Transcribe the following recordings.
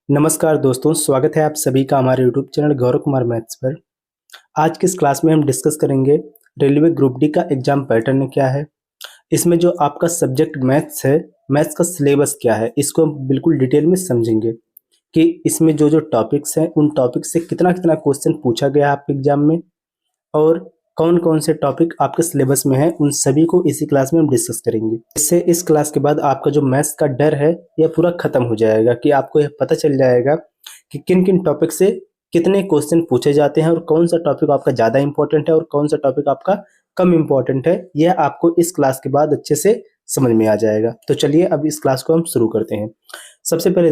नमस्कार दोस्तों, स्वागत है आप सभी का हमारे YouTube channel Gaurav Kumar maths पर। आज की इस क्लास में हम डिस्कस करेंगे रेलवे ग्रुप डी का एग्जाम पैटर्न क्या है। इसमें जो आपका सब्जेक्ट मैथ्स है, मैथ्स का सिलेबस क्या है, इसको हम बिल्कुल डिटेल में समझेंगे कि इसमें जो जो टॉपिक्स हैं उन टॉपिक से कितना कितना क्वेश्चन पूछा गया है आपके एग्जाम में और कौन कौन से टॉपिक आपके सिलेबस में है, उन सभी को इसी क्लास में हम डिस्कस करेंगे। इससे इस क्लास के बाद आपका जो मैथ्स का डर है यह पूरा खत्म हो जाएगा कि आपको यह पता चल जाएगा कि किन किन टॉपिक से कितने क्वेश्चन पूछे जाते हैं और कौन सा टॉपिक आपका ज़्यादा इंपॉर्टेंट है और कौन सा टॉपिक आपका कम इंपॉर्टेंट है। यह आपको इस क्लास के बाद अच्छे से समझ में आ जाएगा। तो चलिए अब इस क्लास को हम शुरू करते हैं। सबसे पहले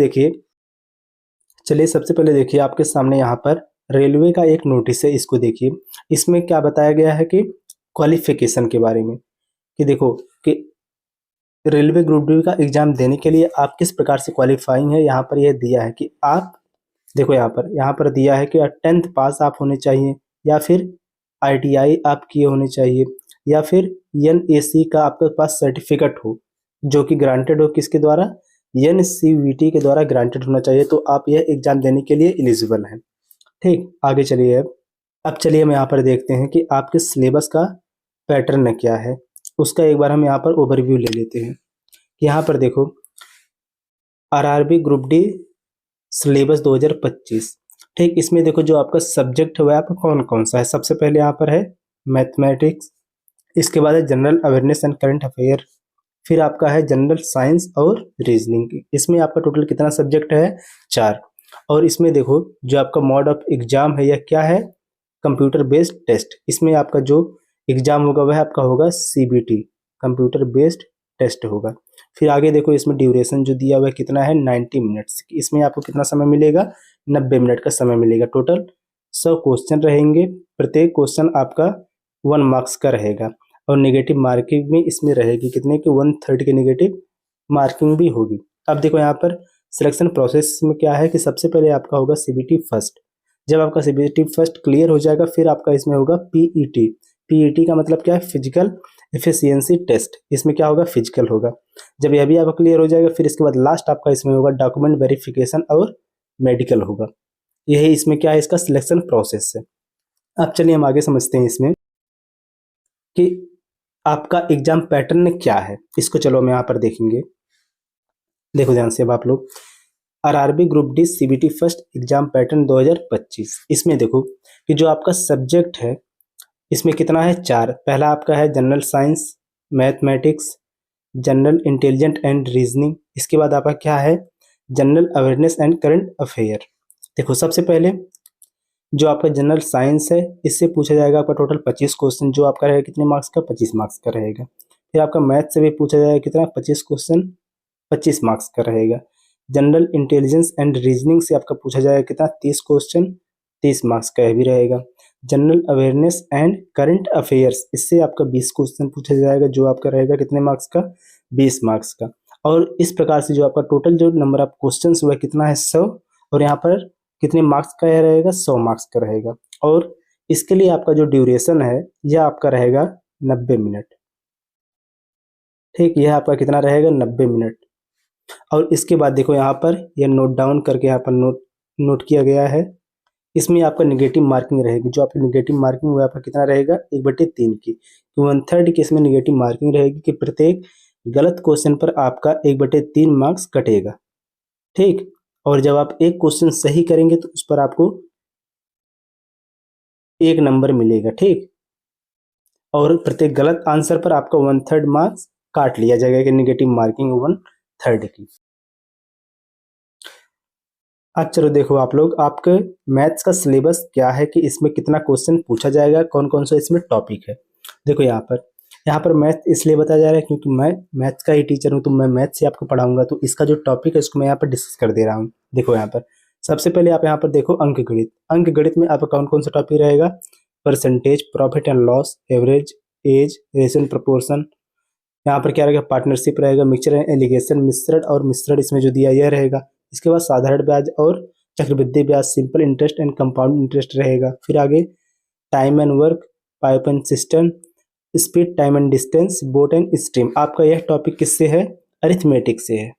देखिए आपके सामने यहाँ पर रेलवे का एक नोटिस है, इसको देखिए। इसमें क्या बताया गया है कि क्वालिफिकेशन के बारे में, कि देखो कि रेलवे ग्रुप डी का एग्जाम देने के लिए आप किस प्रकार से क्वालिफाइंग है। यहाँ पर यह दिया है कि आप देखो यहाँ पर दिया है कि 10th पास आप होने चाहिए, या फिर ITI आप किए होने चाहिए, या फिर NAC का आपके पास सर्टिफिकेट हो जो कि ग्रांटेड हो, किसके द्वारा, NCVT के द्वारा ग्रांटेड होना चाहिए। तो आप यह एग्जाम देने के लिए एलिजिबल हैं। ठीक, आगे चलिए। अब चलिए हम यहाँ पर देखते हैं कि आपके सिलेबस का पैटर्न क्या है। उसका एक बार हम यहाँ पर ओवरव्यू ले लेते हैं। यहाँ पर देखो RRB ग्रुप डी सिलेबस 2025। ठीक, इसमें देखो जो आपका सब्जेक्ट है वह आपका कौन कौन सा है। सबसे पहले यहाँ पर है मैथमेटिक्स, इसके बाद है general awareness and current affair, फिर आपका है जनरल साइंस और रीजनिंग। इसमें आपका टोटल कितना सब्जेक्ट है, 4। और इसमें देखो जो आपका मोड ऑफ एग्जाम है यह क्या है, कंप्यूटर बेस्ड टेस्ट। इसमें आपका जो एग्जाम होगा वह आपका होगा CBT, कंप्यूटर बेस्ड टेस्ट होगा। फिर आगे देखो इसमें ड्यूरेशन जो दिया हुआ है कितना है, 90 मिनट्स। इसमें आपको कितना समय मिलेगा, 90 मिनट का समय मिलेगा। टोटल 100 क्वेश्चन रहेंगे, प्रत्येक क्वेश्चन आपका 1 मार्क्स का रहेगा और नेगेटिव मार्किंग भी इसमें रहेगी, कितने की, 1/3 की नेगेटिव मार्किंग भी होगी। अब देखो यहाँ पर सिलेक्शन प्रोसेस में क्या है कि सबसे पहले आपका होगा CBT फर्स्ट। जब आपका CBT फर्स्ट क्लियर हो जाएगा फिर आपका इसमें होगा PET का मतलब क्या है, फिजिकल एफिशिएंसी टेस्ट। इसमें क्या होगा, फिजिकल होगा। जब यह भी आपका क्लियर हो जाएगा फिर इसके बाद लास्ट आपका इसमें होगा डॉक्यूमेंट वेरिफिकेशन और मेडिकल होगा। यही इसमें क्या है, इसका सिलेक्शन प्रोसेस है। अब चलिए हम आगे समझते हैं इसमें कि आपका एग्जाम पैटर्न क्या है। इसको चलो हम यहाँ पर देखेंगे। देखो ध्यान से अब आप लोग, RRB group D CBT first exam pattern 2025। इसमें देखो कि जो आपका सब्जेक्ट है इसमें कितना है, 4। पहला आपका है general science, mathematics, general intelligent and reasoning. इसके बाद आपका क्या है, general awareness and current affair. देखो सबसे पहले जो आपका जनरल साइंस है इससे पूछा जाएगा आपका टोटल 25 क्वेश्चन, जो आपका रहेगा कितने मार्क्स का, 25 मार्क्स का रहेगा। फिर आपका मैथ से भी पूछा जाएगा कितना, 25 क्वेश्चन, 25 मार्क्स का रहेगा। जनरल इंटेलिजेंस एंड रीजनिंग से आपका पूछा जाएगा कितना, 30 क्वेश्चन, 30 मार्क्स का भी रहेगा। General awareness and current affairs, इससे आपका 20 क्वेश्चन पूछा जाएगा, जो आपका रहेगा कितने मार्क्स का, 20 मार्क्स का। और इस प्रकार से जो आपका टोटल जो नंबर ऑफ क्वेश्चन हुआ कितना है, 100। और यहाँ पर कितने मार्क्स का यह रहेगा, 100 मार्क्स का रहेगा। और इसके लिए आपका जो ड्यूरेशन है यह आपका रहेगा 90 मिनट। ठीक, यह आपका कितना रहेगा, 90 मिनट। और इसके बाद देखो यहाँ पर यह नोट डाउन करके यहाँ पर नोट किया गया है। इसमें आपका नेगेटिव मार्किंग रहेगी। जो आपकी नेगेटिव मार्किंग वो आपका कितना रहेगा, 1/3 की, 1/3 की इसमें नेगेटिव मार्किंग रहेगी कि प्रत्येक गलत क्वेश्चन पर आपका 1/3 मार्क्स कटेगा। ठीक, और जब आप एक क्वेश्चन सही करेंगे तो उस पर आपको 1 नंबर मिलेगा। ठीक, और प्रत्येक गलत आंसर पर आपका 1/3 मार्क्स काट लिया जाएगा कि नेगेटिव मार्किंग 1/3 की। अब चलो देखो आप लोग, आपके मैथ्स का सिलेबस क्या है कि इसमें कितना क्वेश्चन पूछा जाएगा, कौन कौन सा इसमें टॉपिक है। देखो यहाँ पर मैथ इसलिए बताया जा रहा है क्योंकि मैं मैथ्स का ही टीचर हूँ, तो मैं मैथ्स से आपको पढ़ाऊंगा, तो इसका जो टॉपिक है उसको मैं यहाँ पर डिस्कस कर दे रहा हूँ। देखो यहाँ पर सबसे पहले आप यहाँ पर देखो अंक गणित। अंक गणित में आपका कौन कौन सा टॉपिक रहेगा, percentage, profit and loss, average, age, ratio and proportion. यहाँ पर क्या रहेगा, पार्टनरशिप रहेगा, मिक्सचर एंड एलिगेशन, मिश्रण और मिश्रण इसमें जो दिया यह रहेगा। इसके बाद साधारण ब्याज और चक्रवृद्धि ब्याज, simple interest and compound interest रहेगा। फिर आगे time and work, pipe and system, speed, time and distance, boat and stream. आपका यह टॉपिक किससे है, अरिथमेटिक से है।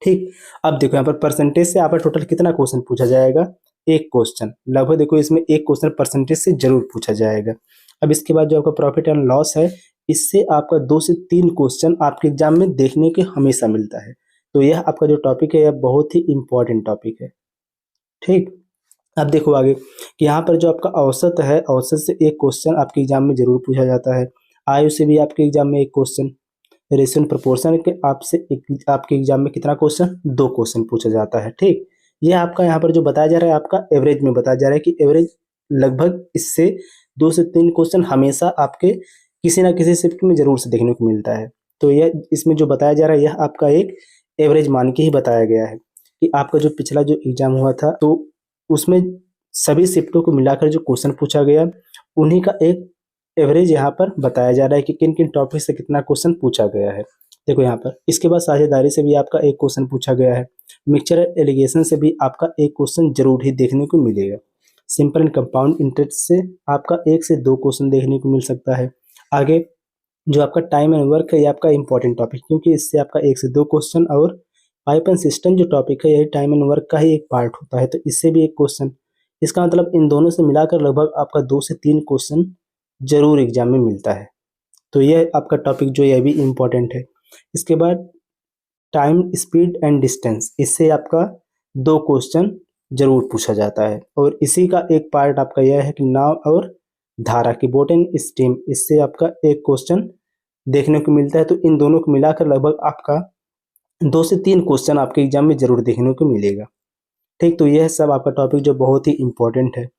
ठीक। अब देखो यहाँ पर परसेंटेज से आपका टोटल कितना क्वेश्चन पूछा जाएगा, एक क्वेश्चन लगभग। देखो इसमें एक क्वेश्चन परसेंटेज से जरूर पूछा जाएगा। अब इसके बाद जो आपका प्रॉफिट एंड लॉस है, इससे आपका 2 से 3 क्वेश्चन आपके एग्जाम में देखने के हमेशा मिलता है। तो यह आपका जो टॉपिक है यह बहुत ही इंपॉर्टेंट टॉपिक है। ठीक। अब देखो आगे कि यहाँ पर जो आपका औसत है, औसत से एक क्वेश्चन आपके एग्जाम में जरूर पूछा जाता है। आयु से भी आपके एग्जाम में एक क्वेश्चन। रेशियो एंड प्रोपोर्शन के आपसे आपके एग्जाम में कितना क्वेश्चन, 2 क्वेश्चन पूछा जाता है। ठीक। ये आपका यहाँ पर जो बताया जा रहा है आपका एवरेज में बताया जा रहा है कि एवरेज लगभग इससे 2 से 3 क्वेश्चन हमेशा आपके किसी ना किसी शिफ्ट में जरूर से देखने को मिलता है। तो यह इसमें जो बताया जा रहा है यह आपका एक एवरेज मान के ही बताया गया है कि आपका जो पिछला जो एग्जाम हुआ था तो उसमें सभी शिफ्टों को मिलाकर जो क्वेश्चन पूछा गया उन्हीं का एक एवरेज यहाँ पर बताया जा रहा है कि किन किन टॉपिक से कितना क्वेश्चन पूछा गया है। देखो यहाँ पर इसके बाद साझेदारी से भी आपका एक क्वेश्चन पूछा गया है। मिक्सचर एलिगेशन से भी आपका एक क्वेश्चन जरूर ही देखने को मिलेगा। सिंपल एंड कंपाउंड इंटरेस्ट से आपका 1 से 2 क्वेश्चन देखने को मिल सकता है। आगे जो आपका टाइम एंड वर्क है ये आपका इंपॉर्टेंट टॉपिक, क्योंकि इससे आपका 1 से 2 क्वेश्चन, और पाइप एंड सिस्टम जो टॉपिक है यही टाइम एंड वर्क का ही एक पार्ट होता है, तो इससे भी एक क्वेश्चन। इसका मतलब इन दोनों से मिलाकर लगभग आपका 2 से 3 क्वेश्चन जरूर एग्जाम में मिलता है। तो यह आपका टॉपिक जो यह भी इम्पोर्टेंट है। इसके बाद टाइम, स्पीड एंड डिस्टेंस, इससे आपका 2 क्वेश्चन जरूर पूछा जाता है। और इसी का एक पार्ट आपका यह है कि नाव और धारा की, बोट एंड स्टीम, इससे आपका एक क्वेश्चन देखने को मिलता है। तो इन दोनों को मिलाकर लगभग आपका 2 से 3 क्वेश्चन आपके एग्जाम में जरूर देखने को मिलेगा। ठीक। तो यह सब आपका टॉपिक जो बहुत ही इंपॉर्टेंट है।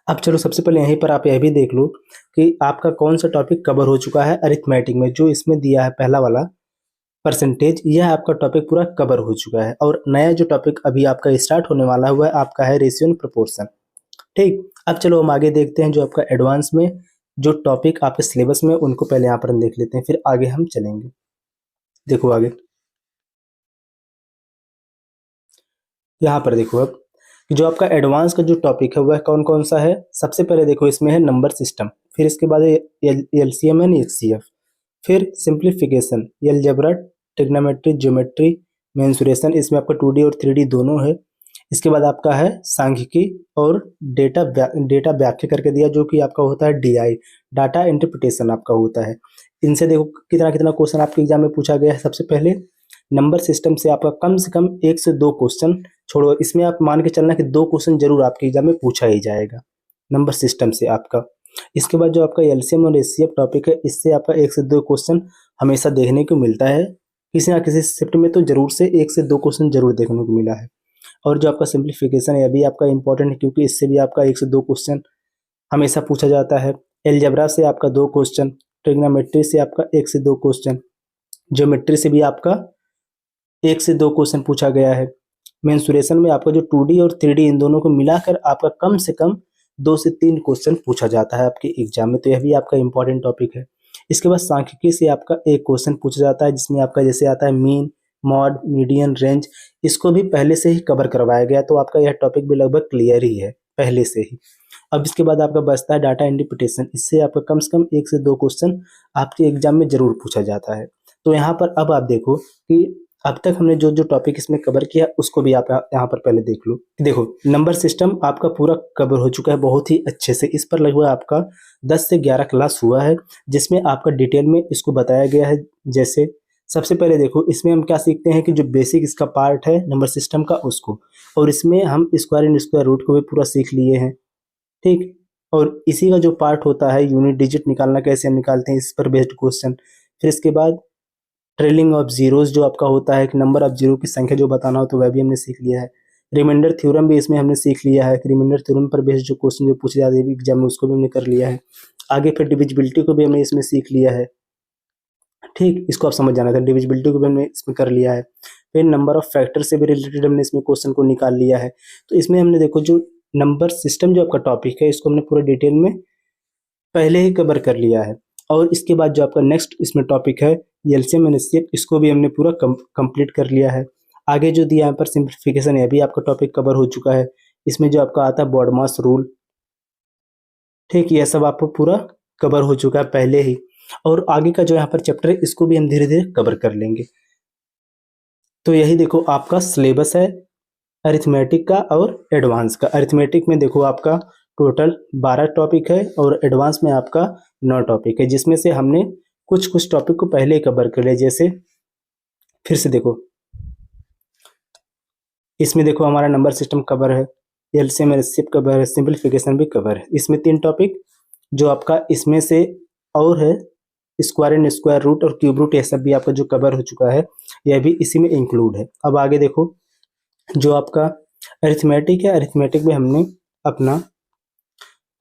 अब चलो सबसे पहले यहीं पर आप यह भी देख लो कि आपका कौन सा टॉपिक कवर हो चुका है अरिथमेटिक में। जो इसमें दिया है पहला वाला परसेंटेज, यह आपका टॉपिक पूरा कवर हो चुका है। और नया जो टॉपिक अभी आपका स्टार्ट होने वाला हुआ है आपका है रेशियो एंड प्रोपोर्शन। ठीक। अब चलो हम आगे देखते हैं जो आपका एडवांस में जो टॉपिक आपके सिलेबस में उनको पहले यहाँ पर हम देख लेते हैं, फिर आगे हम चलेंगे। देखो आगे यहाँ पर देखो अब कि जो आपका एडवांस का जो टॉपिक है वह कौन कौन सा है। सबसे पहले देखो इसमें है नंबर सिस्टम, फिर इसके बाद एलसीएम एंड एचसीएफ, फिर simplification, algebra, trigonometry, geometry, mensuration, इसमें आपका 2D और 3D दोनों है। इसके बाद आपका है सांख्यिकी और डेटा व्याख्या करके दिया, जो कि आपका होता है डीआई, डाटा इंटरप्रिटेशन आपका होता है। इनसे देखो कितना कितना क्वेश्चन आपके एग्जाम में पूछा गया है। सबसे पहले नंबर सिस्टम से आपका कम से कम 1 से 2 क्वेश्चन छोड़ो, इसमें आप मान के चलना कि 2 क्वेश्चन जरूर आपके एग्जाम में पूछा ही जाएगा नंबर सिस्टम से आपका। इसके बाद जो आपका एलसीएम और एचसीएफ टॉपिक है, इससे आपका 1 से 2 क्वेश्चन हमेशा देखने को मिलता है। किसी ना किसी शिफ्ट में तो जरूर से 1 से 2 क्वेश्चन जरूर देखने को मिला है। और जो आपका सिंप्लीफिकेशन है अभी आपका इंपॉर्टेंट है, क्योंकि इससे भी आपका 1 से 2 क्वेश्चन हमेशा पूछा जाता है। एलजेब्रा से आपका 2 क्वेश्चन, ट्रिग्नोमेट्री से आपका 1 से 2 क्वेश्चन, ज्योमेट्री से भी आपका 1 से 2 क्वेश्चन पूछा गया है। मेंसुरेशन में आपका जो 2D और 3D इन दोनों को मिलाकर आपका कम से कम 2 से 3 क्वेश्चन पूछा जाता है आपके एग्जाम में, तो यह भी आपका इंपॉर्टेंट टॉपिक है। इसके बाद सांख्यिकी से आपका एक क्वेश्चन पूछा जाता है, जिसमें आपका जैसे आता है मीन, मॉड, मीडियन, रेंज, इसको भी पहले से ही कवर करवाया गया, तो आपका यह टॉपिक भी लगभग क्लियर ही है पहले से ही। अब इसके बाद आपका बचता है डाटा इंटरप्रिटेशन, इससे आपका कम से कम 1 से 2 क्वेश्चन आपके एग्जाम में जरूर पूछा जाता है। तो यहाँ पर अब आप देखो कि अब तक हमने जो जो टॉपिक इसमें कवर किया उसको भी आप यहाँ पर पहले देख लो। देखो नंबर सिस्टम आपका पूरा कवर हो चुका है बहुत ही अच्छे से। इस पर लगभग आपका 10 से 11 क्लास हुआ है, जिसमें आपका डिटेल में इसको बताया गया है। जैसे सबसे पहले देखो इसमें हम क्या सीखते हैं कि जो बेसिक इसका पार्ट है नंबर सिस्टम का उसको, और इसमें हम स्क्वायर एंड स्क्वायर रूट को भी पूरा सीख लिए हैं। ठीक। और इसी का जो पार्ट होता है यूनिट डिजिट निकालना कैसे हम निकालते हैं, इस पर बेस्ड क्वेश्चन। फिर इसके बाद ट्रेलिंग ऑफ जीरोज जो आपका होता है कि नंबर ऑफ जीरो की संख्या जो बताना हो, तो वह भी हमने सीख लिया है। रिमाइंडर थ्योरम भी इसमें हमने सीख लिया है कि रिमाइंडर थ्योरम पर बेस्ड जो क्वेश्चन जो पूछे जाते हैं एग्जाम में उसको भी हमने कर लिया है। आगे फिर डिविजिबिलिटी को भी हमने इसमें सीख लिया है। ठीक। इसको आप समझ जाना था, डिविजिबिलिटी को भी हमने इसमें कर लिया है। फिर नंबर ऑफ फैक्टर से भी रिलेटेड हमने इसमें क्वेश्चन को निकाल लिया है। तो इसमें हमने देखो जो नंबर सिस्टम जो आपका टॉपिक है इसको हमने पूरा डिटेल में पहले ही कवर कर लिया है। और इसके बाद जो आपका नेक्स्ट इसमें टॉपिक है एलसीएम एंड एचसीएफ, इसको भी हमने पूरा कंप्लीट कर लिया है। आगे जो दिया यहाँ पर सिंप्लीफिकेशन है, अभी आपका टॉपिक कवर हो चुका है। इसमें जो आपका आता है बॉडमास रूल, ठीक, यह सब आपको पूरा कवर हो चुका है पहले ही। और आगे का जो यहाँ पर चैप्टर है इसको भी हम धीरे धीरे कवर कर लेंगे। तो यही देखो आपका सिलेबस है अरिथमेटिक का और एडवांस का। अरिथमेटिक में देखो आपका टोटल 12 टॉपिक है और एडवांस में आपका 9 टॉपिक है, जिसमें से हमने कुछ कुछ टॉपिक को पहले ही कवर कर लिया। जैसे फिर से देखो, इसमें देखो हमारा नंबर सिस्टम कवर है, एलसीएम रेसिप्रोकल कवर है, सिंपलीफिकेशन भी कवर है। इसमें 3 टॉपिक जो आपका इसमें से और है, स्क्वायर एंड स्क्वायर रूट और क्यूब रूट, यह सब भी आपका जो कवर हो चुका है, यह भी इसी में इंक्लूड है। अब आगे देखो, जो आपका अरिथमेटिक है, अरिथमेटिक में हमने अपना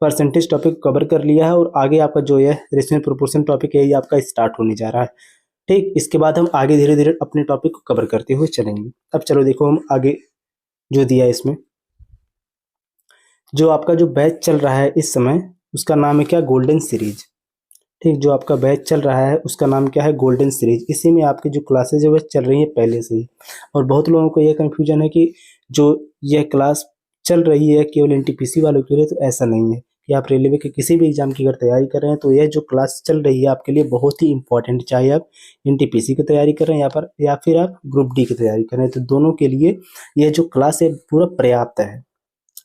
परसेंटेज टॉपिक कवर कर लिया है और आगे आपका जो है रेशियो प्रोपोर्शन टॉपिक है, ये आपका स्टार्ट होने जा रहा है। ठीक, इसके बाद हम आगे धीरे धीरे अपने टॉपिक को कवर करते हुए चलेंगे। अब चलो देखो हम आगे जो दिया है इसमें, जो आपका जो बैच चल रहा है इस समय, उसका नाम है क्या, गोल्डन सीरीज। ठीक, जो आपका बैच चल रहा है उसका नाम क्या है, गोल्डन सीरीज। इसी में आपकी जो क्लासेज है वह चल रही है पहले से ही। और बहुत लोगों को यह कन्फ्यूजन है कि जो यह क्लास चल रही है केवल एनटीपीसी वालों के लिए, तो ऐसा नहीं है कि आप रेलवे के किसी भी एग्जाम की अगर तैयारी कर रहे हैं तो यह जो क्लास चल रही है आपके लिए बहुत ही इंपॉर्टेंट, चाहे आप एनटीपीसी की तैयारी कर रहे हैं या फिर आप ग्रुप डी की तैयारी कर रहे हैं, तो दोनों के लिए यह जो क्लास है पूरा पर्याप्त है।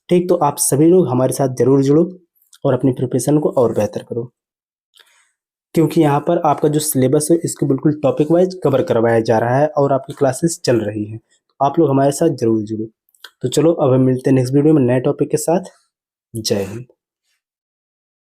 ठीक, तो आप सभी लोग हमारे साथ जरूर जुड़ो और अपनी प्रिपरेशन को और बेहतर करो, क्योंकि यहाँ पर आपका जो सिलेबस है इसको बिल्कुल टॉपिक वाइज कवर करवाया जा रहा है और आपकी क्लासेस चल रही हैं। तो आप लोग हमारे साथ जरूर जुड़ो। तो चलो अब हम मिलते हैं नेक्स्ट वीडियो में नए टॉपिक के साथ। जय हिंद।